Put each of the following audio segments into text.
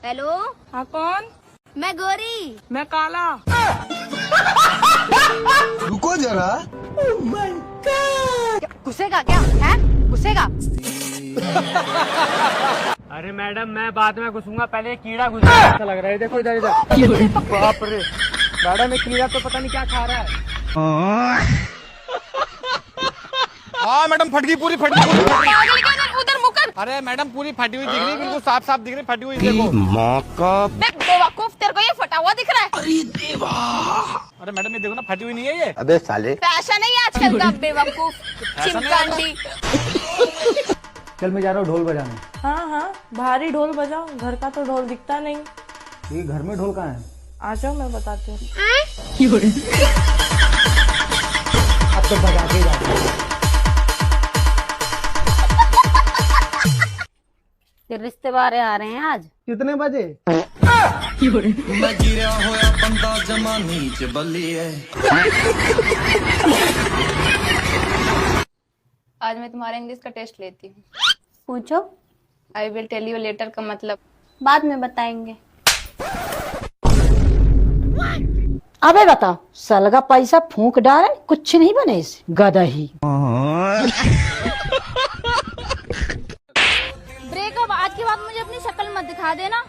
Hello. हाँ कौन? मैं गौरी। मैं काला। रुको जरा। Oh my God. घुसेगा क्या है? घुसेगा? अरे मैडम मैं बाद में घुसूंगा, पहले कीड़ा घुसा ऐसा लग रहा है। देखो इधर इधर। बाप रे मैडम, ये कीड़ा तो पता नहीं क्या खा रहा है। हाँ मैडम, फट गई पूरी, फट गई। उधर मुकर। अरे मैडम पूरी फटी हुई दिख रही, बिल्कुल साफ साफ दिख रही, फटी हुई देखो। बेवकूफ, तेरे को ये फटा हुआ दिख रहा है? अरे देवा। अरे मैडम ये देखो ना, फटी हुई नहीं है ये। अबे साले। फैशन है आजकल का, बेवकूफ चिमकांडी। चल मैं जा रहा हूँ ढोल बजाने। हाँ हाँ, भारी ढोल बजाओ, घर का तो ढोल दिखता नहीं। ये घर में ढोल कहाँ है? आ जाओ मैं बताती हूँ। अब तो बजा के जाते। रिश्तेदार आ रहे हैं आज। कितने बजे? मैं गिरा होया बंदा जमानी च बल्ली है। आज मैं तुम्हारा इंग्लिश का टेस्ट लेती हूँ। पूछो। I will tell you later का मतलब बाद में बताएंगे। अबे बताओ, साल का पैसा फूंक डाले, कुछ नहीं बने इसे, गधा ही। ब्रेकअप आज के बाद मुझे अपनी शक्ल मत दिखा देना।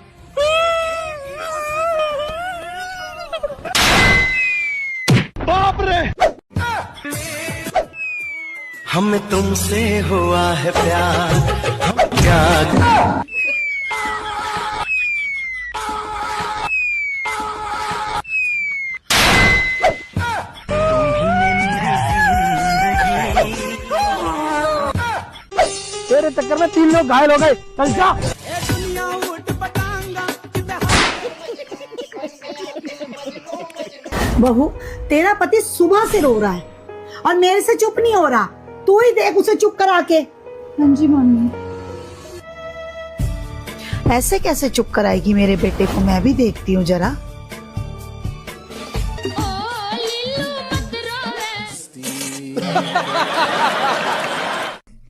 बाप रे। हमें तुमसे हुआ है प्यार, हम क्या तेरे चक्कर में 3 लोग घायल हो गए। चल जा। बहू, तेरा पति सुबह से रो रहा है और मेरे से चुप नहीं हो रहा। तू ही देख उसे चुप करा के। हाँ जी मम्मी। ऐसे कैसे चुप कराएगी मेरे बेटे को? मैं भी देखती हूँ जरा।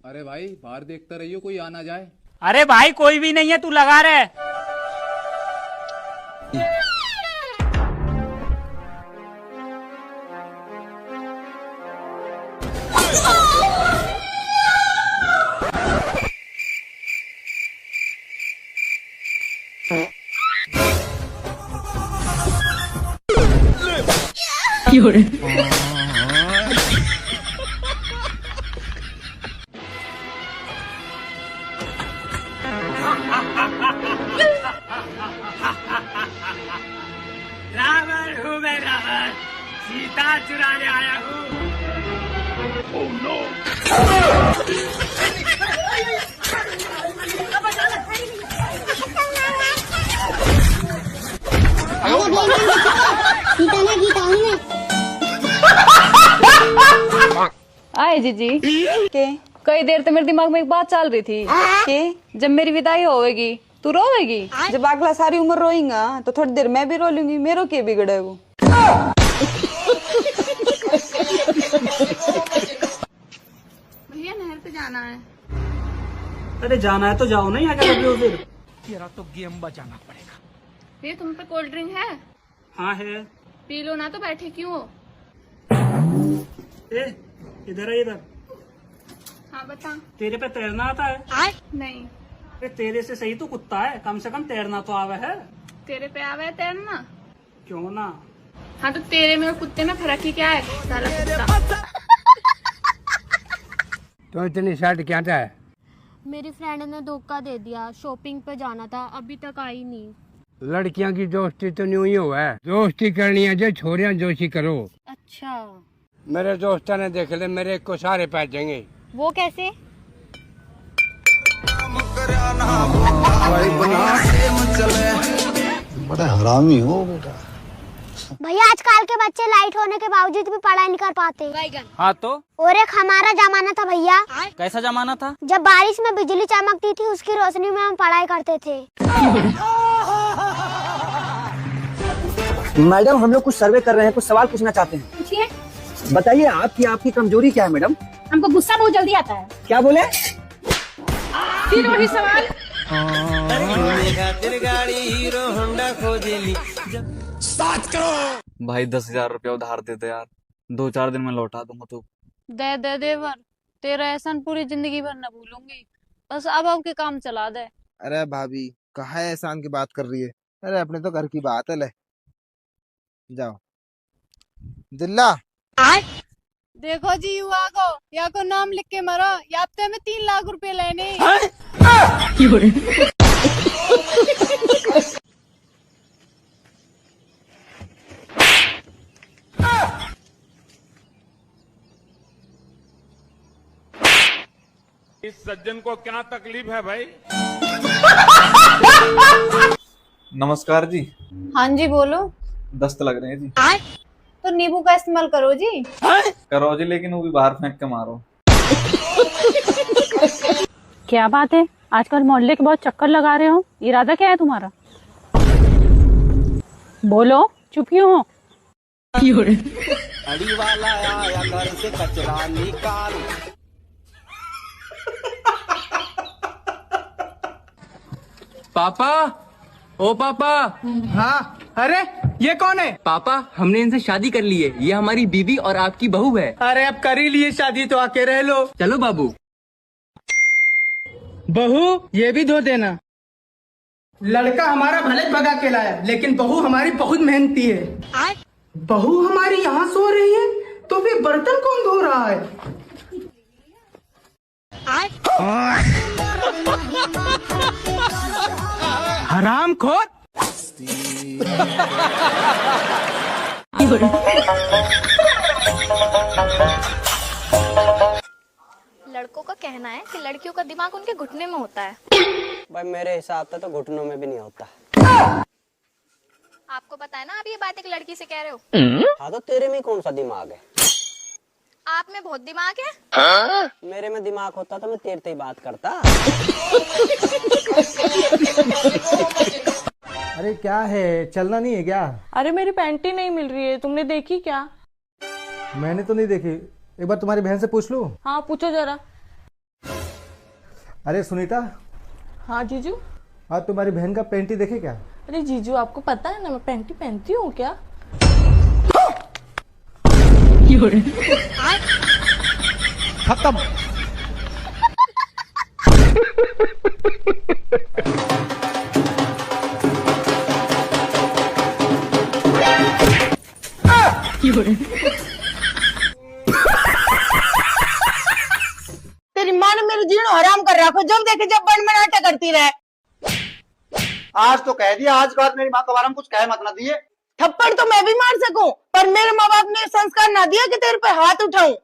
अरे भाई बाहर देखता रहियो, कोई आ ना जाए। अरे भाई कोई भी नहीं है, तू लगा रहे। रावण हूँ मैं, रावण सीता चुराने आया हूँ। oh, no. आए जीजी के कई देर तो मेरे दिमाग में एक बात चल रही थी कि जब मेरी विदाई होगी तू रोएगी। जब अगला सारी उम्र रोएगा तो थोड़ी देर मैं भी रो लूंगी, मेरो के बिगड़ेगा। भैया नहर पे जाना है। अरे जाना है तो जाओ ना, यहाँ क्या कर रहे हो फिर? तेरा तो गेम बजाना पड़ेगा। भैया तुम पे कोल्ड ड्रिंक है? हाँ है। पी लो ना, तो बैठे क्यों हो? ए, इधर है इधर। हाँ बता। तेरे पे तैरना आता है? नहीं। अरे तेरे से सही तो कुत्ता है, कम से कम तैरना तो आवे है। तेरे पे आवे है तैरना? क्यों ना। हाँ तो तेरे में और कुत्ते में फर्क ही क्या है साला कुत्ता? तो इतनी शर्ट क्या है? मेरी फ्रेंड ने धोखा दे दिया, शॉपिंग पे जाना था, अभी तक आई नहीं। लड़कियां की दोस्ती तो न्यू ही हुआ है, दोस्ती करनी है जो छोरियां जोशी करो। अच्छा, मेरे दोस्तों ने देख ले, मेरे को सारे पैसे देंगे। वो कैसे? बड़ा हरामी हो बेटा। भैया आजकल के बच्चे लाइट होने के बावजूद भी पढ़ाई नहीं कर पाते। हाँ तो और एक हमारा जमाना था भैया। कैसा जमाना था? जब बारिश में बिजली चमकती थी, उसकी रोशनी में हम पढ़ाई करते थे। मैडम हम लोग कुछ सर्वे कर रहे हैं, कुछ सवाल पूछना चाहते हैं। पूछिए। बताइए आपकी कमजोरी क्या है मैडम? हमको गुस्सा बहुत जल्दी आता है। क्या बोले? फिर वही सवाल। खातिर गाड़ी हीरो होंडा खोजेली। भाई 10,000 रुपया उधार दे दे यार, 2-4 दिन में लौटा दूंगा। तू दे दे देवर, तेरा एहसान पूरी जिंदगी भर न भूलूंगी। बस अब के काम चला दे। अरे भाभी कहाँ एहसान की बात कर रही है? अरे अपने तो घर की बात है। ले जाओ दिल्ला। देखो जी युवा को या को नाम लिख के मरो, या हफ्ते में 3 लाख रुपए लेने। इस सज्जन को क्या तकलीफ है भाई? नमस्कार जी। हाँ जी बोलो। दस्त लग रहे हैं जी। तो नींबू का इस्तेमाल करो जी। करो जी, लेकिन वो भी बाहर फेंक के मारो। क्या बात है, आजकल मोहल्ले के बहुत चक्कर लगा रहे हो, इरादा क्या है तुम्हारा? बोलो, चुप क्यों हो? अड़ी वाला आया घर से कचरा निकाल। पापा, ओ पापा। हाँ, अरे ये कौन है? पापा, हमने इनसे शादी कर ली है, ये हमारी बीवी और आपकी बहू है। अरे अब कर ही लिए शादी तो आके रह लो। चलो बाबू। बहू ये भी धो देना। लड़का हमारा भले भगा के लाया, लेकिन बहू हमारी बहुत मेहनती है। बहू हमारी यहाँ सो रही है तो फिर बर्तन कौन धो रहा है? हरामखोर। लड़कों का कहना है कि लड़कियों का दिमाग उनके घुटने में होता है। भाई मेरे हिसाब से तो घुटनों में भी नहीं होता। आपको पता है ना, आप ये बात एक लड़की से कह रहे हो। हाँ तो तेरे में कौन सा दिमाग है? आप में बहुत दिमाग है। मेरे में दिमाग होता तो मैं तेरे से ही बात करता। अरे क्या है, चलना नहीं है क्या? अरे मेरी पैंट ही नहीं मिल रही है, तुमने देखी क्या? मैंने तो नहीं देखी, एक बार तुम्हारी बहन से पूछ लूं? हाँ पूछो जरा। अरे सुनीता। हाँ जीजू। आज तुम्हारी बहन का पैंटी देखे क्या? अरे जीजू आपको पता है ना मैं पैंटी पहनती हूँ क्या? खत्म। तेरी माँ ने मेरे जीवन हराम कर रखो, जब देखे जब बन में नाटक करती रहे। आज तो कह दिया, आज बाद मेरी माँ के बारे में कुछ कह मत ना दिए। थप्पड़ तो मैं भी मार सकूं, पर मेरे माँ बाप ने संस्कार ना दिया कि तेरे पे हाथ उठाऊं।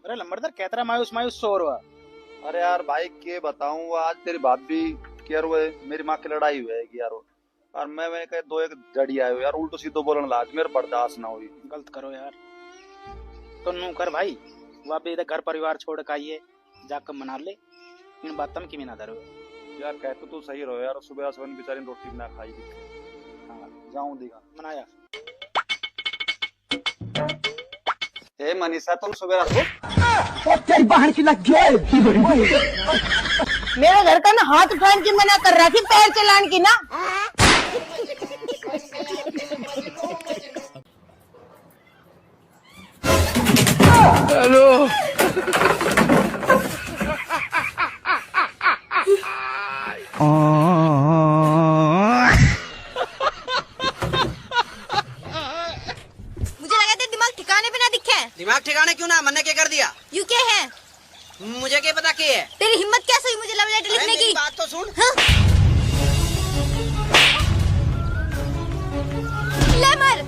अरे लंबड़दार कहता मायूस मायूस सो रहा। अरे यार भाई के बताऊं, आज तेरी भाभी क्या हुए, मेरी माँ की लड़ाई हुई है यार। और मैंने कहा दो एक जड़ी आए यार, उल्टो सीधो बोलने लाज, मेरे बर्दाश्त ना हुई। गलत करो यार तो नू कर भाई, वापस इधर घर परिवार छोड़ के आइए, जाकर मना ले। इन बातों में क्यों ना धरो यार? कह तो तू सही रहो यार, सुबह सुबह बेचारी रोटी ना खाई। हाँ जाऊं देगा मनाया। ए मनीषा तुम सुबह रखो। मेरे घर का ना हाथ उठाने की मना कर रहा थी, पैर चलाने की ना। हेलो। मुझे लगा था दिमाग ठिकाने पे ना दिखे। दिमाग ठिकाने क्यों ना, मैंने क्या कर दिया? यू क्या है? मुझे क्या पता क्या है? तेरी हिम्मत कैसे हुई मुझे लव लेटर लिखने की? बात तो सुन। हाँ? ले मर।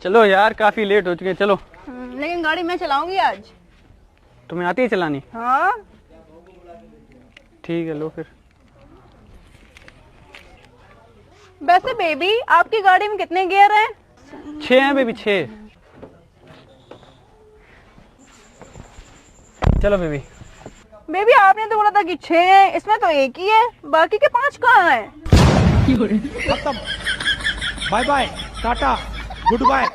चलो यार काफी लेट हो चुके, चलो। लेकिन गाड़ी मैं चलाऊंगी आज। तुम्हें आती है चलानी? हाँ ठीक है, लो फिर। वैसे बेबी आपकी गाड़ी में कितने गियर हैं? 6 हैं बेबी, 6। चलो बेबी। बेबी आपने तो बोला था कि 6 हैं, इसमें तो एक ही है, बाकी के 5 कहाँ हैं? खत्म, बाय बाय, टाटा, गुड बाय।